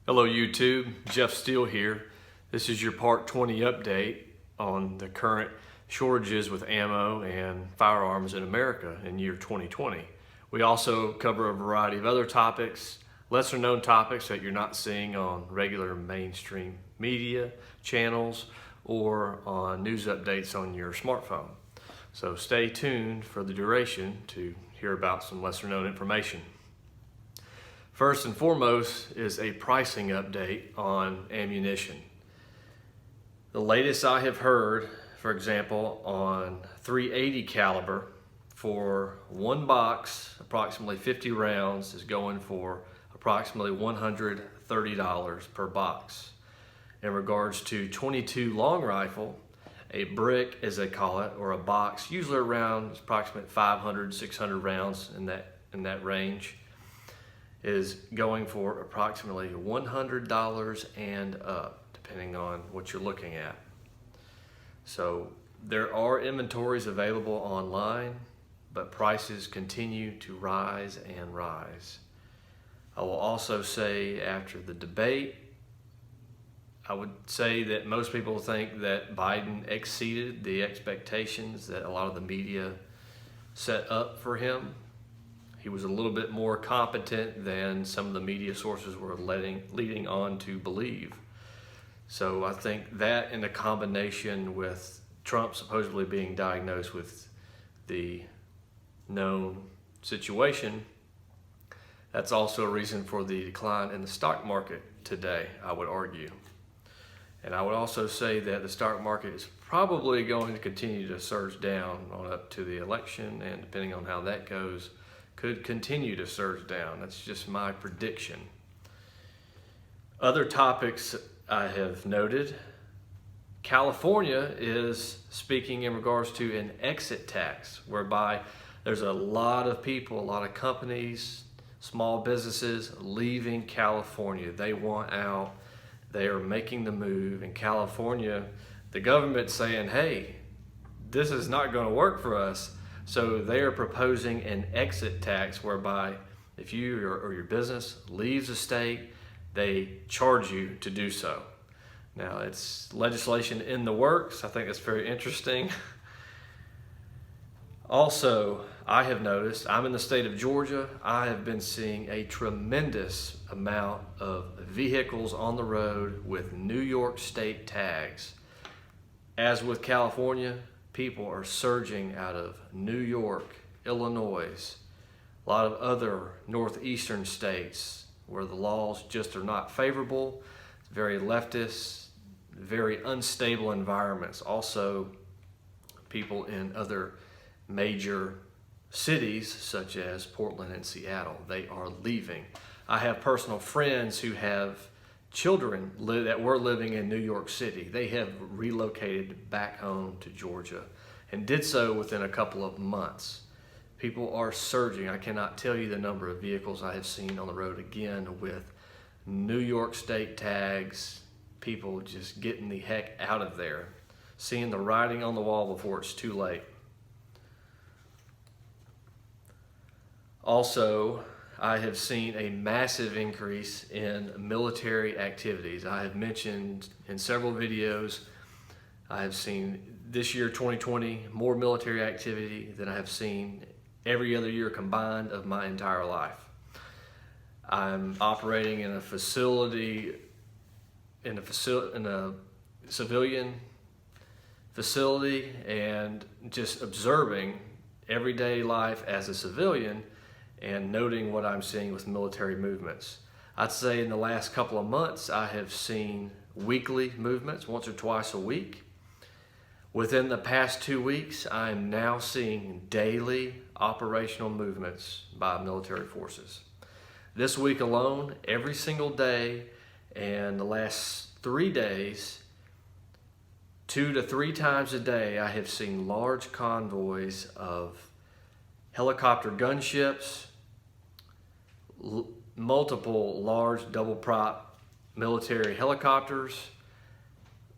Hello YouTube, Jeff Steele here. This is your part 20 update on the current shortages with ammo and firearms in America in year 2020. We also cover a variety of other topics, lesser known topics that you're not seeing on regular mainstream media channels or on news updates on your smartphone. So stay tuned for the duration to hear about some lesser known information. First and foremost is a pricing update on ammunition. The latest I have heard, for example, on .380 caliber for one box, approximately 50 rounds, is going for approximately $130 per box. In regards to .22 long rifle, a brick as they call it, or a box, usually around approximately 500, 600 rounds in that range, is going for approximately $100 and up, depending on what you're looking at. So there are inventories available online, but prices continue to rise and rise. I will also say, after the debate, I would say that most people think that Biden exceeded the expectations that a lot of the media set up for him. He was a little bit more competent than some of the media sources were leading on to believe. So I think that, in a combination with Trump supposedly being diagnosed with the known situation, that's also a reason for the decline in the stock market today, I would argue. And I would also say that the stock market is probably going to continue to surge down on up to the election, and depending on how that goes, could continue to surge down. That's just my prediction. Other topics I have noted: California is speaking in regards to an exit tax, whereby there's a lot of people, a lot of companies, small businesses leaving California. They want out. They are making the move. In California, the government's saying, hey, this is not going to work for us. So they are proposing an exit tax, whereby if you or your business leaves the state, they charge you to do so. Now, it's legislation in the works. I think that's very interesting. Also, I have noticed, I'm in the state of Georgia, I have been seeing a tremendous amount of vehicles on the road with New York state tags. As with California, people are surging out of New York, Illinois, a lot of other northeastern states where the laws just are not favorable. It's very leftist, very unstable environments. Also, people in other major cities such as Portland and Seattle, they are leaving. I have personal friends who have children that were living in New York City. They have relocated back home to Georgia and did so within a couple of months. People are surging. I cannot tell you the number of vehicles I have seen on the road again with New York state tags. People just getting the heck out of there, seeing the writing on the wall before it's too late. Also, I have seen a massive increase in military activities. I have mentioned in several videos, I have seen this year, 2020, more military activity than I have seen every other year combined of my entire life. I'm operating in a facility, in a civilian facility, and just observing everyday life as a civilian and noting what I'm seeing with military movements. I'd say in the last couple of months, I have seen weekly movements, once or twice a week. Within the past 2 weeks, I'm now seeing daily operational movements by military forces. This week alone, every single day, and the last 3 days, 2 to 3 times a day, I have seen large convoys of helicopter gunships, multiple large double prop military helicopters,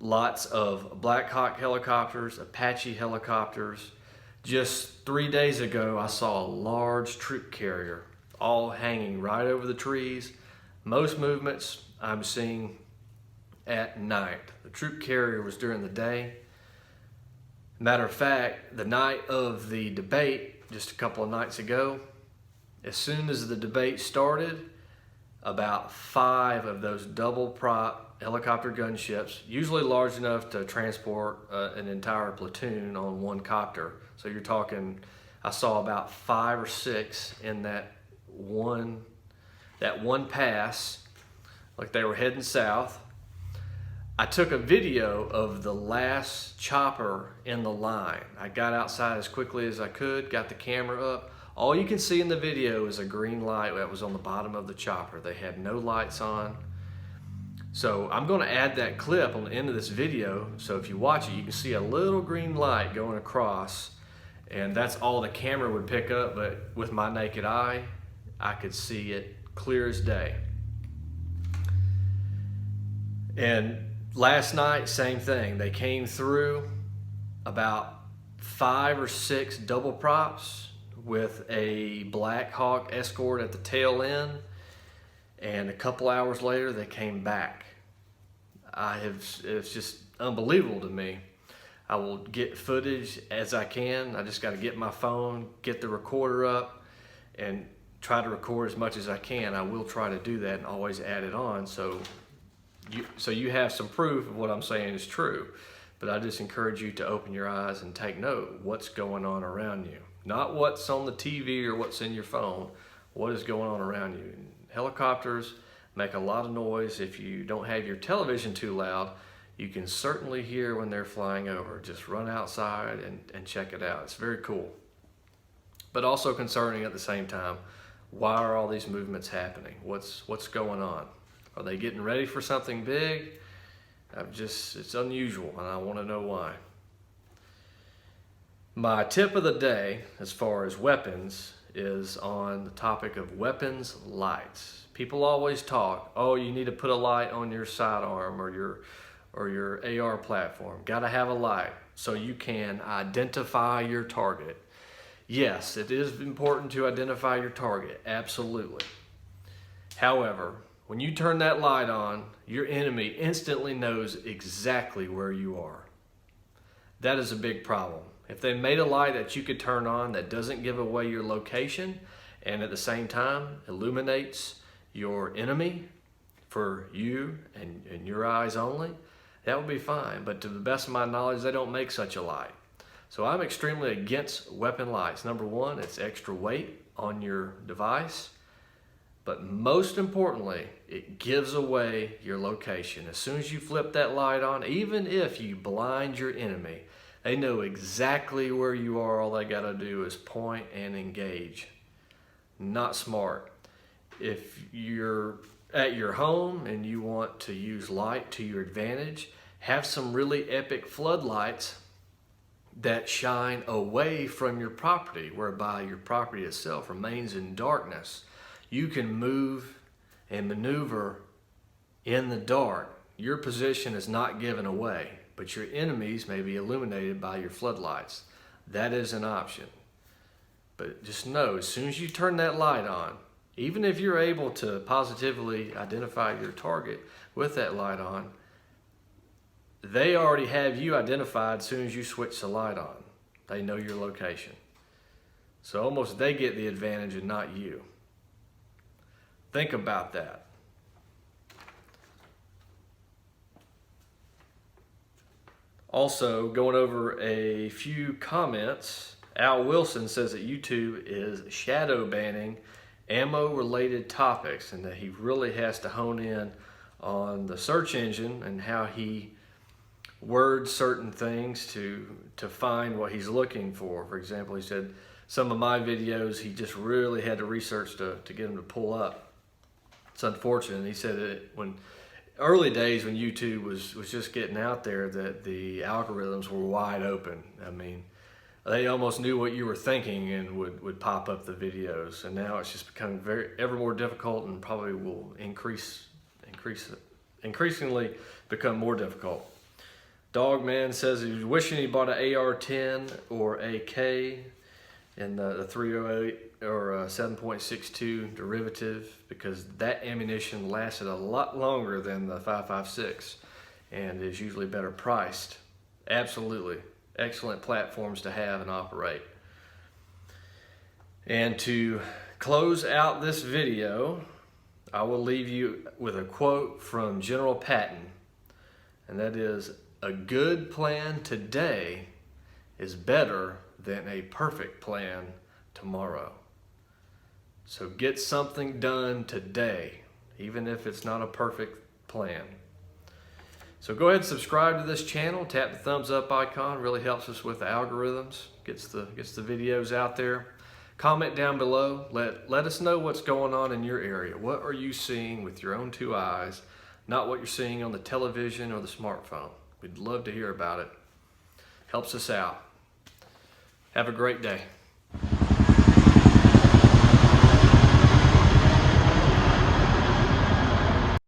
lots of Black Hawk helicopters, Apache helicopters. Just 3 days ago, I saw a large troop carrier all hanging right over the trees, Most movements I'm seeing at night. The troop carrier was during the day. Matter of fact, the night of the debate, just a couple of nights ago, as soon as the debate started, about 5 of those double prop helicopter gunships, usually large enough to transport an entire platoon on one copter. So you're talking, I saw about 5 or 6 in that one pass, like they were heading south. I took a video of the last chopper in the line. I got outside as quickly as I could, got the camera up. All you can see in the video is a green light that was on the bottom of the chopper. They had no lights on. So I'm going to add that clip on the end of this video, so if you watch it, you can see a little green light going across, and that's all the camera would pick up, but with my naked eye, I could see it clear as day. And last night, same thing. They came through about 5 or 6 double props with a Black Hawk escort at the tail end, and a couple hours later they came back. It's just unbelievable to me. I will get footage as I can. I just got to get my phone, get the recorder up, and try to record as much as I can. I will try to do that and always add it on so you have some proof of what I'm saying is true. But I just encourage you to open your eyes and take note what's going on around you. Not what's on the TV or what's in your phone, what is going on around you. Helicopters make a lot of noise. If you don't have your television too loud, you can certainly hear when they're flying over. Just run outside and check it out. It's very cool. But also concerning at the same time. Why are all these movements happening? What's going on? Are they getting ready for something big? It's unusual, and I want to know why. My tip of the day, as far as weapons, is on the topic of weapons lights. People always talk, oh, you need to put a light on your sidearm or your AR platform. Got to have a light so you can identify your target. Yes, it is important to identify your target, absolutely. However, when you turn that light on, your enemy instantly knows exactly where you are. That is a big problem. If they made a light that you could turn on that doesn't give away your location and at the same time illuminates your enemy for you and your eyes only, that would be fine. But to the best of my knowledge, they don't make such a light. So I'm extremely against weapon lights. Number one, it's extra weight on your device. But most importantly, it gives away your location. As soon as you flip that light on, even if you blind your enemy, they know exactly where you are. All they got to do is point and engage. Not smart. If you're at your home and you want to use light to your advantage, have some really epic floodlights that shine away from your property, whereby your property itself remains in darkness. You can move and maneuver in the dark. Your position is not given away, but your enemies may be illuminated by your floodlights. That is an option. But just know, as soon as you turn that light on, even if you're able to positively identify your target with that light on, they already have you identified as soon as you switch the light on. They know your location. So almost they get the advantage and not you. Think about that. Also, going over a few comments, Al Wilson says that YouTube is shadow banning ammo-related topics and that he really has to hone in on the search engine and how he words certain things to find what he's looking for. For example, he said some of my videos he just really had to research to get them to pull up. It's unfortunate. He said that when early days when YouTube was just getting out there, that the algorithms were wide open. I mean, they almost knew what you were thinking and would pop up the videos. And now it's just becoming ever more difficult and probably will increasingly become more difficult. Dogman says he's wishing he bought an AR-10 or AK. in the 308 or 7.62 derivative, because that ammunition lasted a lot longer than the 5.56 and is usually better priced. Absolutely excellent platforms to have and operate. And to close out this video, I will leave you with a quote from General Patton, and that is, "A good plan today is better than a perfect plan tomorrow." So get something done today, even if it's not a perfect plan. So go ahead and subscribe to this channel. Tap the thumbs up icon, really helps us with the algorithms, gets the videos out there. Comment down below, let us know what's going on in your area. What are you seeing with your own two eyes, not what you're seeing on the television or the smartphone. We'd love to hear about it. Helps us out. Have a great day.